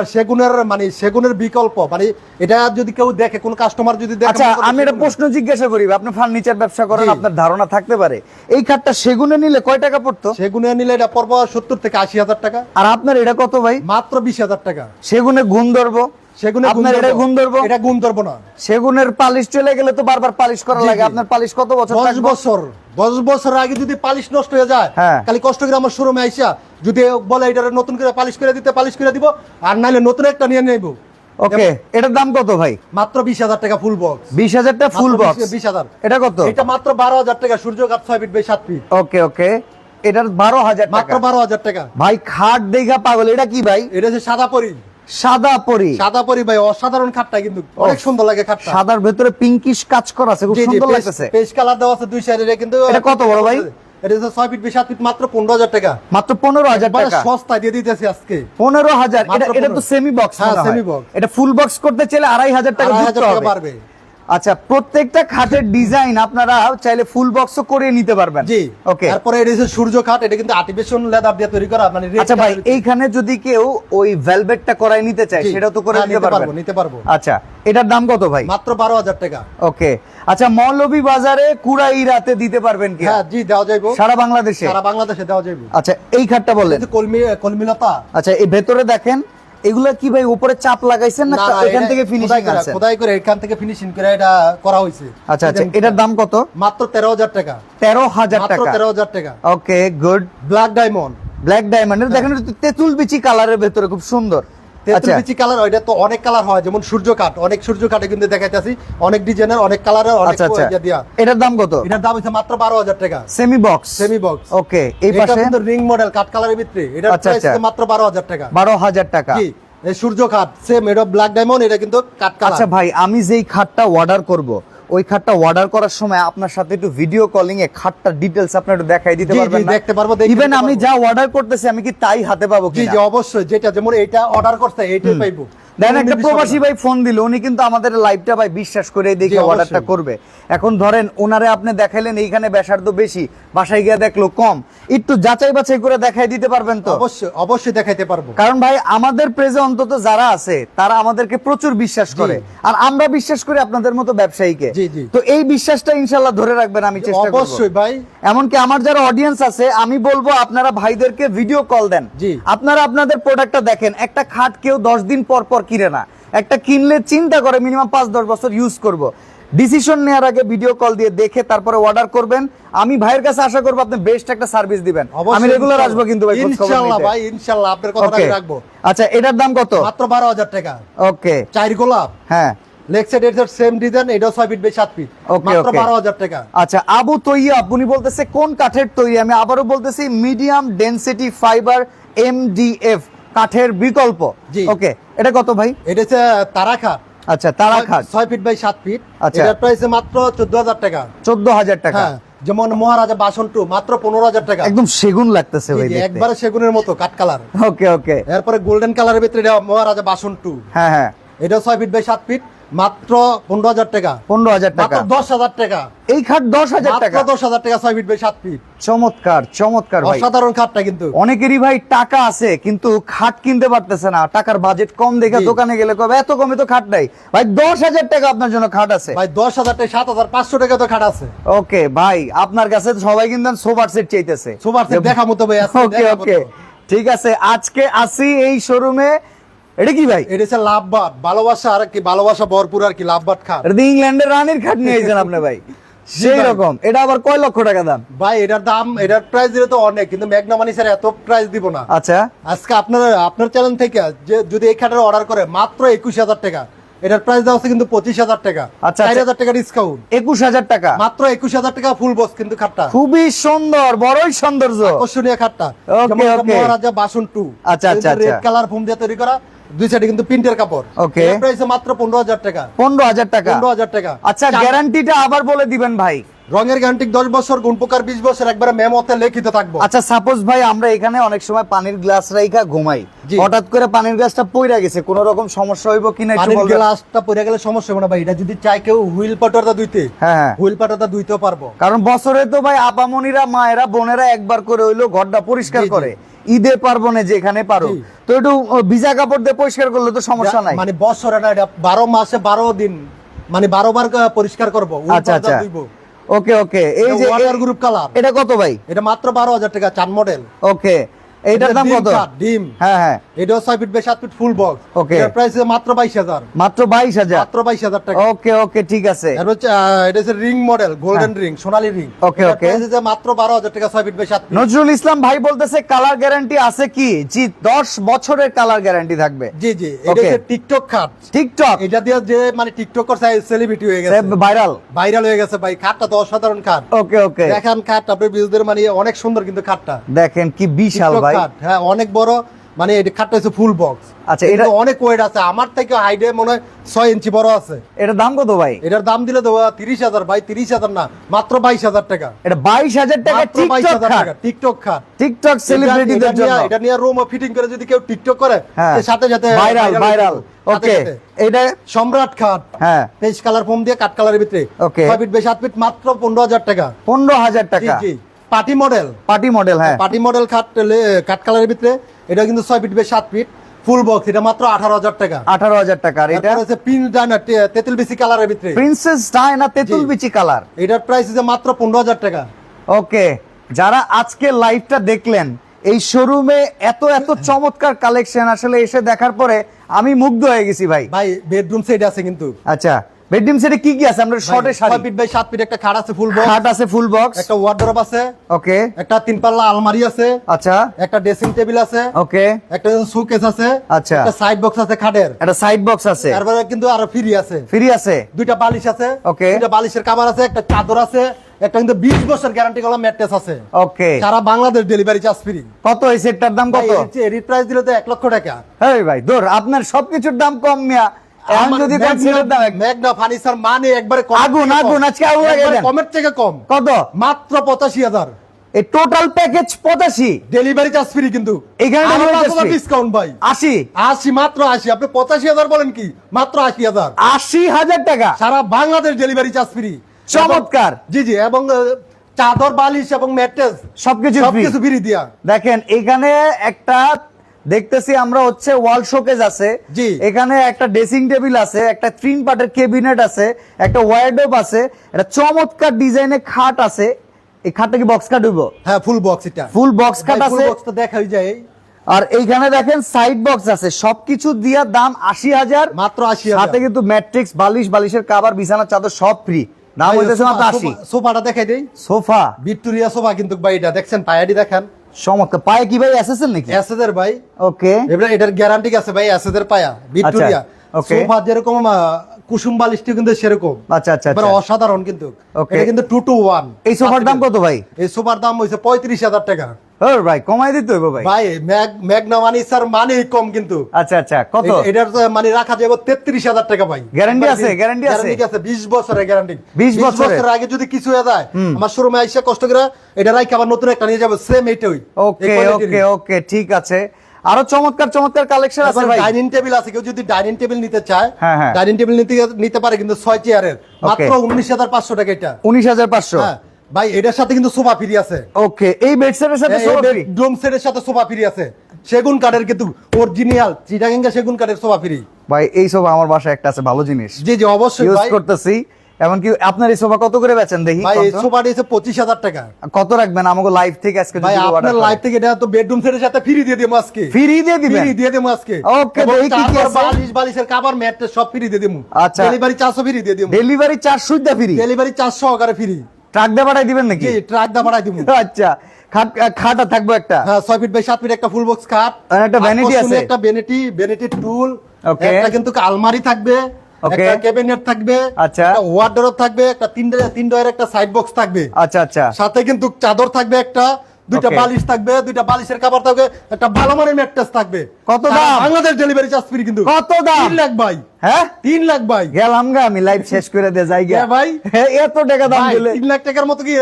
সেগুনের বিকল্প মানে এটা যদি কেউ দেখে কোন কাস্টমার যদি দেখে আচ্ছা মনে করে আমি একটা সেগুন। প্রশ্ন জিজ্ঞাসা করি আপনি ফার্নিচার ব্যবসা করেন জি। আপনার ধারণা থাকতে পারে এই খাটটা সেগুনে নিলে কয় টাকা পড়তো সেগুনে নিলে এটা পড়বো 70 থেকে 80,000 টাকা আর আপনার এটা কত ভাই মাত্র 20,000 টাকা সেগুনে গুণ ধরবো সেগুনে আপনার এটা গুণ ধরবো এটা গুণ ধরবো না সেগুনের পালিশ চলে গেলে তো বারবার পালিশ করা জি, লাগে জি। আপনার পালিশ কত বছর 10 থাকবে? বছর 10 বছর আগে যদি পালিশ নষ্ট হয়ে যায় হ্যাঁ। খালি কষ্ট করে আমার শোরুমে আইসা যদি বলে এটা নতুন করে পালিশ করে দিতে পালিশ করে দিব আর নাইলে নতুন একটা নিয়ে নেব ওকে এটার দাম কত ভাই মাত্র 20,000 টাকা ফুল বক্স 20,000 টা ফুল বক্স 20,000 এটা কত এটা মাত্র 12,000 টাকা সূর্যঘাট 6 ফিট বাই 7 ফিট ওকে ওকে এটার 12,000 টাকা মাত্র 12,000 টাকা ভাই। খাট দেখা পাগল। এটা কি ভাই? এটা হচ্ছে সাদা পরি। সাদা পরি। সাদা পরি ভাই, অসাধারণ খাটটা, কিন্তু অনেক সুন্দর লাগে খাটটা। সাদার ভেতরে পিঙ্কিশ কাজ করা আছে, খুব সুন্দর লাগতেছে। পেস্ট কালার দেওয়া আছে দুই সাইডে। কিন্তু এটা কত বড় ভাই? এটা হচ্ছে 6 ফিট বাই 7 ফিট, মাত্র 15,000 টাকা। মাত্র 15,000 টাকা সস্তা দিয়ে দিতেছি আজকে। 15,000। মাত্র এটা তো সেমি বক্স। হ্যাঁ, semi box। এটা ফুল বক্স করতে চাইলে 2,500 টাকা দিতে 2,500 টাকা হবে। পারবে। আচ্ছা, প্রত্যেকটা খাটের ডিজাইন আপনারা চাইলে ফুল বক্সও করে নিতে পারবেন। জি, ওকে। তারপরে এটা হচ্ছে সূর্য খাট। এটা কিন্তু আর্টিফিশিয়াল লেদার দিয়ে তৈরি করা, মানে red আচ্ছা ভাই, color। এইখানে যদি কেউ ওই ভেলভেটটা করাই নিতে চায়, জি, সেটা তো করে হ্যাঁ, নিতে পারবেন। নিতে পারবো। আচ্ছা, এটার দাম কত ভাই? মাত্র 12,000 টাকা। ওকে। আচ্ছা, মৌলভী বাজারে কুড়াই রাতে দিতে পারবেন কি? হ্যাঁ জি, দেওয়া যাইবো। সারা বাংলাদেশে? সারা বাংলাদেশে দেওয়া যাইবো। আচ্ছা, এই খাটটা বললেন। কিন্তু কলমিলতা। আচ্ছা, এই ভেতরে দেখেন, এগুলা কি ভাই উপরে চাপ লাগাইছেন না এখান থেকে ফিনিশিং আছে? খোদাই করে এখান থেকে ফিনিশিং করে এটা করা হয়েছে। আচ্ছা আচ্ছা, এটার দাম কত? মাত্র 13,000 টাকা। 13,000 মাত্র টাকা। 13,000 টাকা। ওকে, গুড। Black diamond. ব্ল্যাক ডায়মন্ডের দেখেন তেঁতুল বিচি কালারের ভেতরে খুব সুন্দর। তেঁতুল আচ্ছা বিচি কালার। ওইটা তো অনেক কালার হয়, যেমন সূর্য কাঠ। অনেক সূর্য কাঠে কিন্তু দেখাইতেছি, অনেক ডিজাইনের, অনেক কালারের, অনেক আচ্ছা আচ্ছা, ইয়া দিয়া। এটার দাম কত? এটার দাম হচ্ছে মাত্র 12,000 টাকা। Semi box. Semi box. Okay, এই এটা পাশে কিন্তু রিং মডেল কাঠ কালারের ভিতরে। এটার আচ্ছা, প্রাইস আচ্ছা। মাত্র 12,000 টাকা। 12,000 টাকা। জি, এই সূর্য কাঠ সেম, এটা ব্ল্যাক ডায়মন্ড, এটা কিন্তু কাঠ কালার। আচ্ছা ভাই, আমি যেই খাটটা অর্ডার করব, ওই খাটটা অর্ডার করার সময় আপনার সাথে একটু ভিডিও কলিং এ খাটটা ডিটেইলস আপনি একটু দেখাই দিতে জি, পারবেন জি, না? দেখতে পারবো, দেখতে ইভেন আমি পারবো। যা অর্ডার করতেছি আমি কি তাই হাতে পাবো জি কিনা? জি, অবশ্যই। যেটা যেমন এইটা অর্ডার করতে এইটাই পাইবো। দেন একটা প্রবাসী ভাই ফোন দিল, উনি কিন্তু আমাদের লাইভটা ভাই বিশ্বাস করে দেখে অবশ্যই। অর্ডারটা করবে। এখন ধরেন ওনারে আপনি দেখাইলেন এইখানে ব্যাসার্ধ বেশি, বাসায় গিয়ে দেখলো কম, একটু যাচাই বাছাই করে দেখাই দিতে পারবেন তো? অবশ্যই অবশ্যই দেখাইতে পারবো। কারণ ভাই আমাদের প্রেজে অন্তত যারা আছে তারা আমাদেরকে প্রচুর বিশ্বাস করে, আর আমরা বিশ্বাস করি আপনাদের মতো ব্যবসায়ীকে। জি, জি। তো এই বিশ্বাসটা ইনশাআল্লাহ ধরে রাখবেন, আমি চেষ্টা করব। অবশ্যই ভাই। এমনকি আমার যারা অডিয়েন্স আছে, আমি বলবো আপনারা ভাইদেরকে ভিডিও কল দেন। জি। আপনারা আপনাদের প্রোডাক্টটা দেখেন। একটা খাট কেউ 10 দিন পর পর কিনে না, একটা কিনলে চিন্তা করে মিনিমাম 5-10 বছর ইউজ করব। ডিসিশন নেওয়ার আগে ভিডিও কল দিয়ে দেখে তারপরে অর্ডার করবেন। আমি ভাইয়ের কাছে আশা করব আপনি বেস্ট একটা সার্ভিস দিবেন। আমি রেগুলার আসবো কিন্তু ভাই, খোঁজ খবর ইনশাআল্লাহ নিতে। ভাই, ইনশাআল্লাহ আপনার কথাটা Okay. আমি রাখবো। আচ্ছা, এটার দাম কত? মাত্র 12,000 টাকা। ওকে। 4 গোলাপ। হ্যাঁ। লেগ সাইড এর সেম ডিজাইন, এটাও 6 ফিট বাই 7 ফিট। Okay, মাত্র okay. 12,000 টাকা। আচ্ছা, আবু তৈয়ব উনি বলতেছে কোন কাঠের তৈরি? আমি আবারও বলতেছি মিডিয়াম ডেনসিটি ফাইবার MDF কাঠের বিকল্প। জি। ওকে, এটা কত ভাই? এটা হচ্ছে তারা খাট। আচ্ছা, তারা খাট 6 ফিট বাই 7 ফিট। আচ্ছা। এটার প্রাইস মাত্র 14,000 টাকা। 14,000 টাকা। হ্যাঁ, যেমন মহারাজা বাসন 2 মাত্র 15,000 টাকা। একদম সেগুন লাগতেছে ভাই জি, জি, দেখতে। একবারে সেগুনের মতো কাঠ কালার। ওকে ওকে। এরপরে গোল্ডেন কালারের ভিতরে এটা মহারাজা বাসন 2। হ্যাঁ হ্যাঁ, এটা 6 ফিট বাই 7 ফিট, মাত্র 15,000 টাকা। 15,000 টাকা। মাত্র 10,000 টাকা। এই খাট 10,000 মাত্র টাকা। 10,000 টাকা, 6 ফিট বাই 7 ফিট। চমৎকার চমৎকার ভাই। অসাধারণ খাটটা কিন্তু। অনেকেরই ভাই টাকা আছে কিন্তু খাট কিনতে পারতেছে না, টাকার বাজেট কম দেখে জি। দোকানে গেলে কবে এত কমে তো খাট নাই। ভাই 10,000 টাকা আপনার জন্য খাট আছে। ভাই 10,000 টাকা, 7,500 টাকা তো খাট আছে। ওকে ভাই, আপনার কাছে সবাই কিন্তু সোফার সেট চাইতেছে। সুপার সেট দেখা মতো ভাই আছে। ওকে ওকে, ঠিক আছে। আজকে আসি এই শোরুমে। এটা কি ভাই? এটা হচ্ছে লাভবাট, ভালোবাসা আর কি, ভালোবাসা ভরপুর আর কি, লাভবাট খাট। এটা তো ইংল্যান্ডের রানীর খাট নিয়ে এসেছেন আপনি ভাই, সেই ভাই। রকম। এটা আবার কয় লক্ষ টাকা দাম? ভাই এটার দাম, এটার প্রাইস দিলে তো অনেক, কিন্তু মেঘনা মানি স্যার এত প্রাইস দিব না। আচ্ছা আজকে আপনার চ্যানেল থেকে যে যদি এই খাটের অর্ডার করে মাত্র 21,000 টাকা, এটার প্রাইস দেওয়া আছে কিন্তু 25,000 টাকা। আচ্ছা, 4,000 টাকা ডিসকাউন্ট। 21,000 টাকা। মাত্র 21,000 টাকা ফুল বক্স কিন্তু খাটটা। খুবই সুন্দর, বড়ই সৌন্দর্য। আকর্ষণীয় খাটটা। Okay, যেমন এটা okay. মহারাজা বাসন 2। আচ্ছা, আচ্ছা, রেড আচ্ছা। কালার ফোম দিয়ে তৈরি করা, দুই সাইডে কিন্তু প্রিন্টের কাপড়। Okay. এর প্রাইস মাত্র 15,000 টাকা। 15,000 টাকা। 15,000 টাকা। আচ্ছা, গ্যারান্টিটা আবার বলে দিবেন ভাই। রঙের গ্যারান্টি 10 বছর, গুণ প্রকার 20 বছর, একবারে মেমোতে লিখিত থাকবো। আচ্ছা, সাপোজ ভাই আমরা এখানে অনেক সময় পানির গ্লাস রাইখা ঘুমাই, জি। হঠাৎ করে পানির গ্লাসটা পইরা গেছে, কোন রকম সমস্যা হইব কিনা একটু পানির বলবেন? গ্লাসটা পড়ে গেলে সমস্যা হবে না ভাই, এটা যদি চাই কেউ হুইল পাটারটা ধুইতে, হ্যাঁ হ্যাঁ। হুইল পাটারটা ধুইতেও পারবো। কারণ বছরে তো ভাই আপামনিরা, মায়েরা, বোনেরা একবার করে হইলো ঘরটা পরিষ্কার জি, জি। করে, ঈদে পার্বণে যেখানে পারো। জি। তো একটু ভিজা কাপড় দিয়ে পরিষ্কার করলে তো সমস্যা নাই। মানে বছরে না, এটা 12 মাসে 12 দিন, মানে 12 বার পরিষ্কার করবো। হুইল আচ্ছা পাটারটা আচ্ছা, ধুইবো। ওকে ওকে। এই যে ওয়াটার গ্রুপ কালার, এটা কত ভাই? এটা মাত্র 12,000 টাকা, 4 মডেল। ওকে। এইটার দাম কত? ডিম। হ্যাঁ হ্যাঁ, এটাও 6 feet by 7 feet full box. Okay. এর প্রাইস মাত্র 22,000। মাত্র 22,000। মাত্র 22,000 টাকা। ওকে ওকে, ঠিক আছে। এর হচ্ছে এটা হচ্ছে রিং মডেল, গোল্ডেন রিং, সোনালী রিং। Okay, okay. প্রাইস হচ্ছে মাত্র 12,000 টাকা 6 feet by 7 fit. Nazrul Islam ভাই বলতেছে কালার গ্যারান্টি আছে কি? জি, 10 বছরের কালার গ্যারান্টি থাকবে। জি জি, এটা Okay. হচ্ছে টিকটক খাট। টিকটক এটা দিয়ে যে মানে টিকটক করছে সেলিব্রিটি হয়ে গেছে, ভাইরাল। ভাইরাল হয়ে গেছে ভাই। খাটটা তো অসাধারণ খাট। ওকে ওকে, দেখেন খাট আপনার বিজুদের মানে অনেক সুন্দর কিন্তু খাটটা। দেখেন কি বিশাল টিকটক ভাই। খাট, হ্যাঁ অনেক বড়। মানে এই খাটটা হচ্ছে ফুল বক্স। আচ্ছা, এটা এটা- অনেক ওয়েট আছে, আমার থেকে হাইটে মনে হয় 6 ইঞ্চি বড় আছে। এটার দাম কত ভাই? এটার দাম দিলে দেবো 30,000 ভাই। 30,000 না, মাত্র 22,000 টাকা। এটা 22,000 টাকা মাত্র টিকটক 22,000 খাট। টাকা টিকটক খাট। টিকটক সেলিব্রিটিদের জন্য। এটা নিয়ে রুম ফিটিং করে যদি কেউ টিকটক করে, হ্যাঁ, এর সাথে সাথে ভাইরাল ভাইরাল। সাথে ওকে, সাথে। এটা সম্রাট খাট, হ্যাঁ, পেজ কালার ফোম দিয়ে কাট কালারের ভিতরে, Okay. 6 ফিট বাই 7 ফিট, মাত্র 15,000 টাকা। 15,000 জি টাকা। জি, পার্টি মডেল। পার্টি মডেল, হ্যাঁ। পার্টি মডেল খাট কাট কালারের ভিতরে, এটা কিন্তু 6 feet by 7 feet full box. এটা মাত্র 18,000 টাকা। 18,000 টাকা। আর এটা এটা হচ্ছে প্রিন্স ডায়না তেতুল বিসি কালারের ভিতরে। প্রিন্সেস ডায়না তেঁতুল বিচি কালার। এটার প্রাইস হচ্ছে মাত্র 15,000 টাকা। ওকে, যারা আজকে লাইভটা দেখলেন, এই শোরুমে এত এত চমৎকার কালেকশন আসলে এসে দেখার পরে আমি মুগ্ধ হয়ে গেছি ভাই। ভাই বেডরুম সেট আছে কিন্তু। আচ্ছা, বেডরুম সেটে কি কি আছে? আমরা শর্টে 6 সারি। ফিট বাই 7 ফিট একটা খাট আছে ফুল বক্স। খাট আছে ফুল বক্স। একটা ওয়ার্ডরোব আছে, ওকে, একটা 3 পাল্লা আলমারি আছে, আচ্ছা একটা ড্রেসিং টেবিল আছে, ওকে, একটা সুকেস আছে, আচ্ছা। একটা সাইড বক্স আছে খাটের। একটা সাইড বক্স আছে, তারপরে কিন্তু আরো ফ্রি আছে, ফ্রি আছে। দুইটা বালিশ আছে, Okay. দুইটা বালিশের কভার আছে, একটা চাদর আছে, একটা কিন্তু 20 বছর গ্যারান্টি করা ম্যাট্রেস আছে। ওকে, সারা বাংলাদেশ ডেলিভারি চার্জ ফ্রি। কত এই সেটটার দাম কত? এর প্রাইস দিলে তো 1 লক্ষ টাকা। এই ভাই দূর, আপনার সবকিছুর দাম কম মিয়া। এখন যদি কোন সেটের দাম মেঘনা ফার্নিচার মানে একবারে আগুন, আগুন, আজকে আগুন লাগিয়ে দেন। কমের থেকে কম, কত? মাত্র 85,000। এই total package 85। Delivery charge free কিন্তু। এখানে delivery charge free? ডিসকাউন্ট ভাই। 80। 80, মাত্র 80। আপনি 85,000 বলেন কি? মাত্র 80,000। 80,000 টাকা। সারা বাংলাদেশ ডেলিভারি চার্জ ফ্রি। চমৎকার। জি জি, এবং চাদর বালিশ এবং ম্যাট্রেস সবকিছু free। সবকিছু ফ্রি দিয়া। দেখেন এখানে একটা দেখতেছি আমরা হচ্ছে ওয়াল শোকেস আছে, জি। এখানে একটা ড্রেসিং টেবিল আছে, একটা 3 পার্টের ক্যাবিনেট আছে, একটা ওয়ারড্রোব আছে, একটা চমৎকার ডিজাইনের খাট আছে। এই খাটটা কি বক্স খাট হইব? হ্যাঁ ফুল বক্স এটা। ফুল বক্স খাট ফুল আছে। বক্স তো দেখাই যায়। আর এইখানে দেখেন সাইড বক্স আছে। সবকিছু দিয়া দাম 80,000। মাত্র 80,000। সাথে কিন্তু ম্যাট্রিক্স, বালিশ, বালিশের কভার, বিছানার চাদর সব ফ্রি। দাম হইতেছে মাত্র 80। সোফাটা দেখাই দেই। সোফা ভিক্টোরিয়া সোফা কিন্তু ভাই, এটা দেখছেন পায়াডি দেখেন। চমৎকার। পায়ে কি ভাই এসএসএল নাকি? এসএদের ভাই। ওকে, এবার এটার গ্যারান্টি আছে ভাই, এসএদের পায়া ভিক্টোরিয়া। okay. সোফা যেরকম কুসুম বালিশটি কিন্তু সেরকম। আচ্ছা আচ্ছা এবার আচ্ছা। অসাধারণ কিন্তু। Okay. এটা কিন্তু 2 to 1। এই সোফার দাম কত ভাই? এই সোফার দাম হইছে 35,000 টাকা। ও ভাই কমাই দিতে হইব ভাই। ভাই ম্যাগনা ফার্নিচার মানে কম কিন্তু। আচ্ছা আচ্ছা, কত? এটার তো মানে রাখা যাবে 33,000 টাকা ভাই। Guarantee আছে? Guarantee আছে? গ্যারান্টি আছে 20 বছরের গ্যারান্টি। 20 বছরের? বছরের আগে যদি কিছু হয়ে যায়, আমার শোরুমে আইসা কষ্ট করে এটা রাখা আবার নতুন একটা নিয়ে যাবে, সেম এইটাই। ওকে ওকে ওকে, ঠিক আছে। আরো চমৎকার চমৎকার কালেকশন আছে ভাই। ডাইনিং টেবিল আছে, কেউ যদি ডাইনিং টেবিল নিতে চায়, হ্যাঁ, হ্যাঁ। ডাইনিং টেবিল নিতে পারে কিন্তু 6 চেয়ারের, মাত্র 19,500 টাকা এটা। 19,500। হ্যাঁ ভাই, এটার সাথে কিন্তু সোফা ফ্রি আছে। ওকে, এই বেড সেটের সাথে সোফা ফ্রি। বেডরুম সেটের সাথে সোফা ফ্রি আছে, সেগুন কাঠের কিন্তু অরিজিনাল চিটাগাঙ্গা সেগুন কাঠের সোফা ফ্রি। ভাই এই সোফা আমার বাসায় একটা আছে, ভালো জিনিস। জি জি, অবশ্যই ইউজ ভাই। করতেছি। এমনকি আপনার এই সোফা কত করে বেচেন দেখি? ভাই এই কত? সোফাটি হচ্ছে 25,000 টাকা। কত রাখবেন আমাকে লাইভ থেকে আজকে ভাই যদি order আপনার করেন? লাইফ থেকে এটা তো বেডরুম সেটের সাথে ফ্রি দিয়ে দেবো আজকে। ফ্রি দিয়ে দিবেন? ফ্রি দিয়ে দেবো আজকে। ওকে, এবং দেখি কি চাদর, আছে। বালিশ, বালিশের কভার, ম্যাট্রেস সব ফ্রি দিয়ে দেবো। আচ্ছা। ডেলিভারি চার্জও ফ্রি দিয়ে দেবো। ডেলিভারি চার্জ সুদ্ধা ফ্রি? ডেলিভারি চার্জ সহকারে ফ্রি। ট্রাক দিয়ে পাঠাই দিবেন নাকি? জি, ট্রাক দা বাড়াই দিব। আচ্ছা, খাটা থাকবো একটা। হ্যাঁ 6 ফিট বাই 7 ফিট একটা ফুল বক্স খাট, আর একটা ভ্যানিটি আছে। একটা ভ্যানিটি টুল, Okay. একটা কিন্তু আলমারি থাকবে, Okay. একটা ক্যাবিনেট থাকবে, আচ্ছা। একটা ওয়ার্ডরোব থাকবে, একটা তিন ডয়ের একটা সাইড বক্স থাকবে, আচ্ছা আচ্ছা। সাথে কিন্তু চাদর থাকবে, একটা দুইটা Okay. বালিশ থাকবে, দুইটা বালিশের কভার থাকবে, একটা ভালো মানের ম্যাট্রেস থাকবে। কত সারা দাম? বাংলাদেশ ডেলিভারি চার্জ ফ্রি কিন্তু। কত দাম? 3 লাখ ভাই। হ্যাঁ 3 লাখ ভাই। গেলাম গা, আমি লাইভ শেষ করে দিয়ে যাই গা হ্যাঁ ভাই। হ্যাঁ, এত টাকা দাম ভাই, দিলে 3 লাখ টাকার মতো কি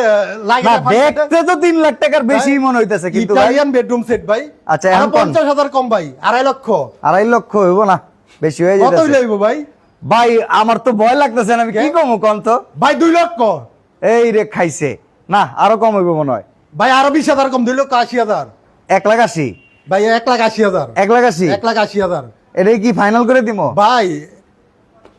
লাগে না, না ভাই? দেখতে তো 3 লাখ টাকার বেশি মনে হইতেছে কিন্তু ভাই। ইটালিয়ান বেডরুম সেট ভাই। আচ্ছা, আরো এখন কোন? 50,000 কম ভাই, 2.5 লক্ষ। 2.5 লক্ষ হইব না, বেশি হয়ে কত যাচ্ছে হইব ভাই? ভাই। আমার তো ভয় লাগতেছে, আমি কি কমু কোন তো? ভাই 2 লক্ষ। এই রে খাইছে না, আরো কম হইব মনে হয়। ভাই আরো 20,000 কম, 2,80,000। 1,80,000? ভাই 1,80,000। 1,80,000? 1,80,000। এটাই কি ফাইনাল করে দিমো? ভাই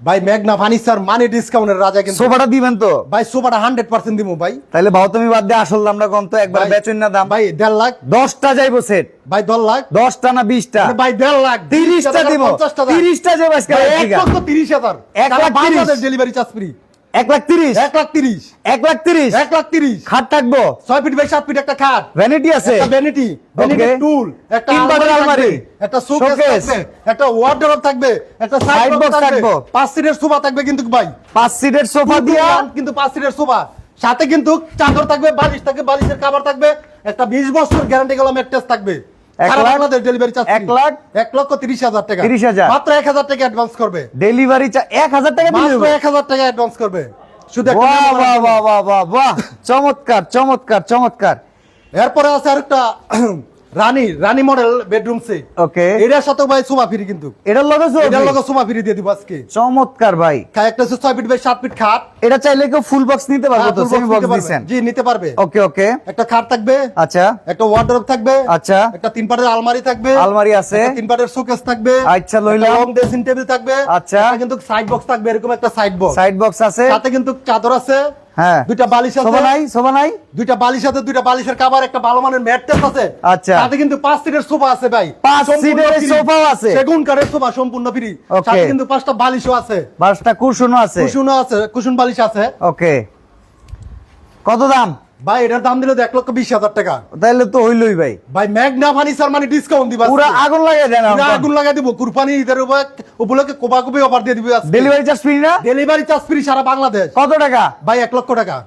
ভাই মেঘনা ফার্নিচার মানে ডিসকাউন্টের রাজা কিন্তু সোফাটা দিবেন তো ভাই সোফাটা 100% দিমু ভাই। তাহলে ভাও তুমি বাদ দিয়ে আসল দামটা কম তো একবার ভাই, বেচুন না দাম ভাই 1.5 লাখ 10টা যাইবো সেট ভাই 10 লাখ 10টা না 20টা ভাই 1.5 লাখ 30টা দিব 30টা যাবো আজকে 1,30,000 1 lakh 30 Bangladesh delivery charge free 1,30,000 1,30,000 1,30,000 1,30,000 খাট থাকবো 6 ফিট বাই 7 ফিট একটা খাট ভ্যানিটি আছে একটা ভ্যানিটি Okay. টুল একটা তিন বাটের আলমারি, একটা শোকেস showcase, থাকবে একটা ওয়ার্ডরোব থাকবে একটা Side সাইড box বক্স থাকবে থাকবো। 5 সিটের সোফা থাকবে কিন্তু ভাই 5 সিটের সোফা দিয়া কিন্তু 5 সিটের সোফা সাথে কিন্তু চাদর থাকবে বালিশ থাকবে বালিশের কভার থাকবে একটা 20 বছর গ্যারান্টি গলা ম্যাট্রেস থাকবে 1 সারা লাখ, বাংলাদেশ ডেলিভারি চার্জ 1 লাখ, 1,30,000 টাকা 30,000 মাত্র 1,000 টাকা অ্যাডভান্স করবে ডেলিভারি 1000 টাকা দিয়ে মাত্র দেবো 1,000 টাকা অ্যাডভান্স করবে শুধু একটা বাহ মেমো বাহ বানাতে বাহ বাহ বাহ বাহ চমৎকার চমৎকার চমৎকার এরপরে আছে আরেকটা রানী মডেল বেডরুম সেট ওকে এটার সাথে ভাই সোফা ফ্রি কিন্তু এটার লগে এটার লগে সোফা ফ্রি দিয়ে দিব আজকে চমৎকার ভাই একটা হচ্ছে 6 ফিট বাই 7 ফিট খাট এটা চাইলে কেউ ফুল বক্স নিতে পারবে তো সেমি বক্স দিবেন জি নিতে পারবে ওকে ওকে একটা খাট থাকবে আচ্ছা একটা ওয়ার্ডরোব থাকবে আচ্ছা একটা 3 পাটের আলমারি থাকবে আলমারি আছে 3 পাটের শোকেস থাকবে আচ্ছা, লইলাম। লং ড্রেসিং টেবিল থাকবে আচ্ছা। একটা কিন্তু সাইড বক্স থাকবে এরকম একটা সাইড বক্স সাইড বক্স আছে সাথে কিন্তু চাদর আছে হ্যাঁ দুইটা বালিশ আছে শোভা নাই দুইটা বালিশ আছে দুইটা বালিশের কভার একটা ভালো মানের ম্যাট্রেস আছে আচ্ছা। সাথে কিন্তু 5 সিটের সোফা আছে ভাই 5 সিটের সম্পূর্ণ free। সোফাও আছে সেগুন কাঠের সোফা সম্পূর্ণ ফ্রি Okay. সাথে কিন্তু 5টা বালিশও আছে 5টা কুশনও আছে কুশনও আছে কুশন বালিশ আছে ওকে কত দাম ভাই এটার দাম দিলে 1,20,000 টাকা তাইলে তো হইলই ভাই ভাই ম্যাগনা ফার্নিচার মানে ডিসকাউন্ট দিবা পুরো আগুন লাগিয়ে দেন পুরো আগুন লাগাই দিব কুরবানি ঈদের উপলক্ষে কোবাকুবি অফার দিয়ে দিবে আজকে ডেলিভারি চার্জ ফ্রি না ডেলিভারি চার্জ ফ্রি সারা বাংলাদেশ কত টাকা ভাই 1 লক্ষ টাকা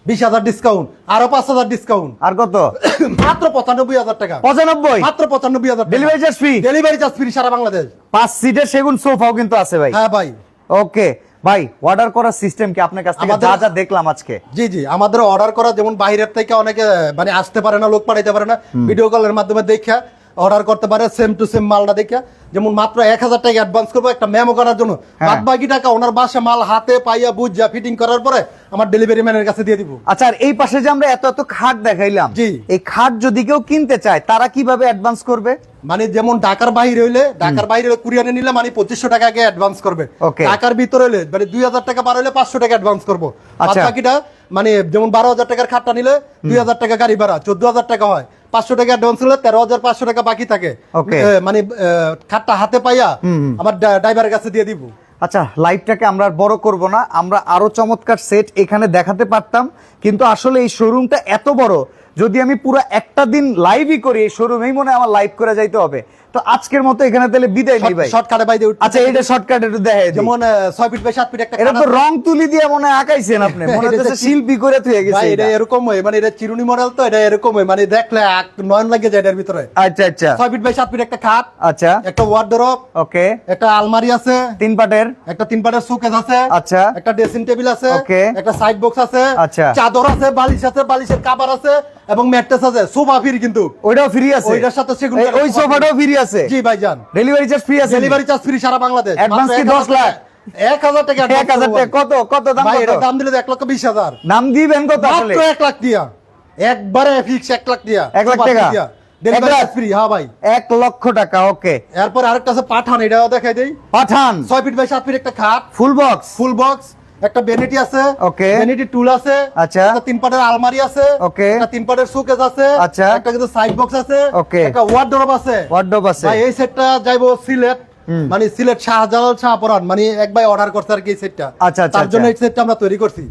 20,000 ডিসকাউন্ট আরো 5,000 ডিসকাউন্ট আর কত মাত্র 95,000 টাকা 95 মাত্র 95,000 delivery charge free delivery charge free সারা বাংলাদেশ 5 সিটের সেগুন সোফাও কিন্তু আছে ভাই হ্যাঁ ভাই ওকে ভাই অর্ডার করার সিস্টেম কি আপনার কাছ থেকে আমাদের- যা যা দেখলাম আজকে জি জি আমাদের অর্ডার করা যেমন বাইরের থেকে অনেকে মানে আসতে পারে না লোক পাঠাইতে পারে না ভিডিও কলের মাধ্যমে দেখা অর্ডার করতে পারে সেম টু সেম মালটা দেখা যেমন মাত্র 1,000 টাকা অ্যাডভান্স করবো একটা মেমো করার জন্য হ্যাঁ। বাদ বাকি টাকা ওনার বাসা মাল হাতে পাইয়া বুঝা ফিটিং করার পরে আমার ডেলিভারি ম্যানের কাছে দিয়ে দিব আচ্ছা আর এই পাশে যে আমরা এত এত খাট দেখাইলাম জি। এই খাট যদি কেউ কিনতে চায় তারা কিভাবে অ্যাডভান্স করবে মানে যেমন ঢাকার বাইরে হইলে কুরিয়ানে নিলে মানে 2,500 টাকা আগে অ্যাডভান্স করবে Okay. ঢাকার ভিতরে হইলে মানে 2,000 টাকা পার হইলে 500 টাকা অ্যাডভান্স করবো বাদ আচ্ছা। বাকিটা মানে যেমন 12,000 টাকার খাটটা নিলে 2,000 টাকা গাড়ি ভাড়া 14,000 টাকা হয় 500 টাকা অ্যাডভান্স হলে 13,500 টাকা বাকি থাকে Okay. মানে খাটটা হাতে পাইয়া আমার ড্রাইভারের কাছে দিয়ে দিব আচ্ছা লাইভটাকে আমরা আর বড় করব না আমরা আরো চমৎকার সেট এখানে দেখাতে পারতাম কিন্তু আসলে এই শোরুমটা এত বড় যদি আমি পুরো একটা দিন লাইভই করি এই শোরুমেই মনে হয় আমার লাইভ করে যাইতে হবে তো আজকের মতো এখানে তাহলে বিদায় নেই ভাই শর্টকাটে বাইরে আচ্ছা এটা শর্টকাট একটু দেখাই দিই। যেমন 6 ফিট বাই 7 ফিট একটা এটা খাট তো আছে। রং তুলি দিয়ে মনে হয় আঁকাইছেন আপনি মনে এটা হচ্ছে হচ্ছে শিল্পী করে তুই গেছে ভাই এটা এটা। এরকম হয় মানে এটা চিরুনি মডেল তো এটা এরকম হয় মানে দেখলে নয়ন লাগে যায় এটার ভিতরে আচ্ছা আচ্ছা 6 ফিট বাই 7 ফিট একটা খাট আচ্ছা একটা ওয়ার্ডরোব ওকে একটা আলমারি আছে 3 পাটের একটা 3 পাটের শোকেস আছে আচ্ছা একটা ড্রেসিং টেবিল আছে Okay. একটা সাইড বক্স আছে আচ্ছা। চাদর আছে বালিশ আছে বালিশের কভার আছে এবং ম্যাট্রেস আছে সোফা ফ্রি কিন্তু ওইটাও ফ্রি আছে ওইটার সাথে সেগুন এই- কাঠের ওই সোফা সোফাটাও ফ্রি আছে জি ভাইজান ডেলিভারি চার্জ ফ্রি আছে ডেলিভারি চার্জ ফ্রি সারা বাংলাদেশ Advance কি 10 লাখ? 1,000 টাকা 1,000 টাকা কত কত দাম ভাই কত এটার দাম দিলে 1,20,000 নাম দিবেন কত আসলে মাত্র 1 লাখ দিয়া একবারে ফিক্স 1 লাখ দিয়া 1 লাখ টাকা? ডেলিভারি 1 লাখ? চার্জ ফ্রি হ্যাঁ ভাই 1 লক্ষ টাকা ওকে এরপর আরেকটা আছে পাঠান এটাও দেখাই দেই পাঠান 6 ফিট বাই 7 ফিট একটা খাট ফুল বক্স ফুল বক্স একটা ভ্যানিটি আছে Okay. ভ্যানিটি টুল আছে আচ্ছা। একটা 3 পাটের আলমারি আছে Okay. একটা 3 পাটের শোকেস আছে আচ্ছা। একটা কিন্তু সাইড বক্স আছে Okay. একটা ওয়ার্ডরোব আছে ওয়ার্ডরোব আছে ভাই এই সেটটা যাইবো সিলেট মানে সিলেট শাহজালাল শাহপুরান মানে এক ভাই অর্ডার করছে আর কি এই সেটটা আচ্ছা, আচ্ছা, তার জন্য আচ্ছা। এই সেটটা আমরা তৈরি করছি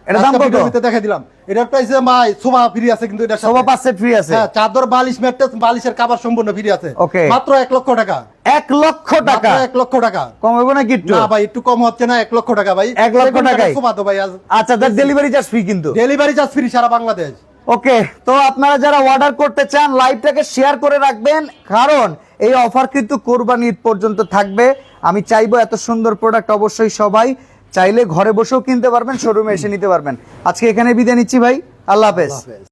এটার দাম আজকে কত? ভিডিওতে দেখাই দিলাম এটার প্রাইস ভাই সোফা ফ্রি আছে কিন্তু এটা সব 5 সেট ফ্রি আছে হ্যাঁ চাদর বালিশ ম্যাট্রেস বালিশের কভার সম্পূর্ণ ফ্রি আছে Okay. মাত্র 1 লক্ষ টাকা 1 লক্ষ টাকা 1 লক্ষ টাকা কম হবে না কি একটু না ভাই একটু কম হচ্ছে না 1 লক্ষ টাকা ভাই 1 লক্ষ টাকায়? সোফা তো ভাই আজ আচ্ছা তার ডেলিভারি চার্জ ফ্রি কিন্তু ডেলিভারি চার্জ ফ্রি সারা বাংলাদেশ ওকে তো আপনারা যারা অর্ডার করতে চান লাইভটাকে শেয়ার করে রাখবেন কারণ এই অফার কিন্তু কোরবানির ঈদ পর্যন্ত থাকবে আমি চাইবো এত সুন্দর প্রোডাক্ট অবশ্যই সবাই চাইলে ঘরে বসেও কিনতে পারবেন শোরুমে এসে নিতে পারবেন আজকে এখানে বিদায় নিচ্ছি ভাই আল্লাহ হাফেজ